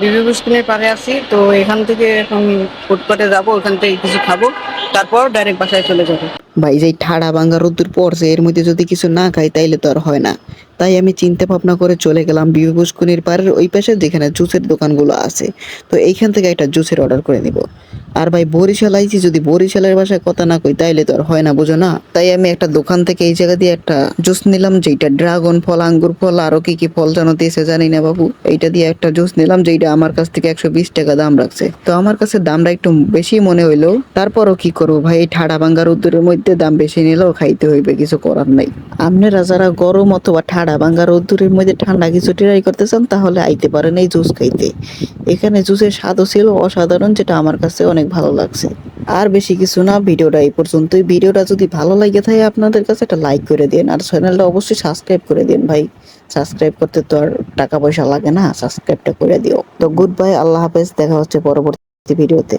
বিবি পুষ্কিনের পাড়ে আছি, তো এখান থেকে এখন ফুটপাতে যাবো, ওখান থেকে কিছু খাবো, তারপর ডাইরেক্ট বাসায় চলে যাবো। ভাই যে ঠাড়া ভাঙ্গা রোদ্দুর পড়ছে এর মধ্যে যদি কিছু না খাই তাইলে তো আর হয় না। তাই আমি চিন্তা ভাবনা করে চলে গেলাম বিবি পুষ্করিণীর পাড়ের ওই পাশে যেখানে জুসের দোকানগুলো আছে। তো এইখান থেকে একটা জুসের অর্ডার করে নিব। আর ভাই বরিশাল আইছি, যদি বরিশালের ভাষায় কথা না কই তাইলে তো আর হয় না, বুঝো না? তাই আমি একটা দোকান থেকে এই জায়গা দিয়ে একটা জুস নিলাম, যেটা ড্রাগন ফল, আঙ্গুর ফল, আরো কি কি ফল জানো দিয়েছে জানি না বাবু। এইটা দিয়ে একটা জুস নিলাম, যেটা আমার কাছ থেকে 120 টাকা দাম রাখছে। তো আমার কাছে দামটা একটু বেশি মনে হইলো, তারপরও কি করবো ভাই, এই ঠাড়া ভাঙ্গা রোদ্দুরের মধ্যে দাম বেশি নিলেও খাইতে হইবে, কিছু করার নাই। আপনারা যারা গরম অথবা ঠাড়া ভাঙ্গা রোদ্দুরের মধ্যে ঠান্ডা কিছু ট্রাই করতে চান তাহলে আইতে পারেন এই জুস খাইতে। এখানে জুসের স্বাদও ছিল অসাধারণ, যেটা আমার কাছে অনেক ভালো লাগছে। আর বেশি কিছু না, ভিডিওটা এই পর্যন্তই। ভিডিওটা যদি ভালো লাগে থাকে আপনাদের কাছে একটা লাইক করে দিন, আর চ্যানেলটা অবশ্যই সাবস্ক্রাইব করে দিন ভাই। সাবস্ক্রাইব করতে তো আর টাকা পয়সা লাগে না, সাবস্ক্রাইবটা করে দিও। তো গুড বাই, আল্লাহ হাফেজ, দেখা হচ্ছে পরবর্তী ভিডিওতে।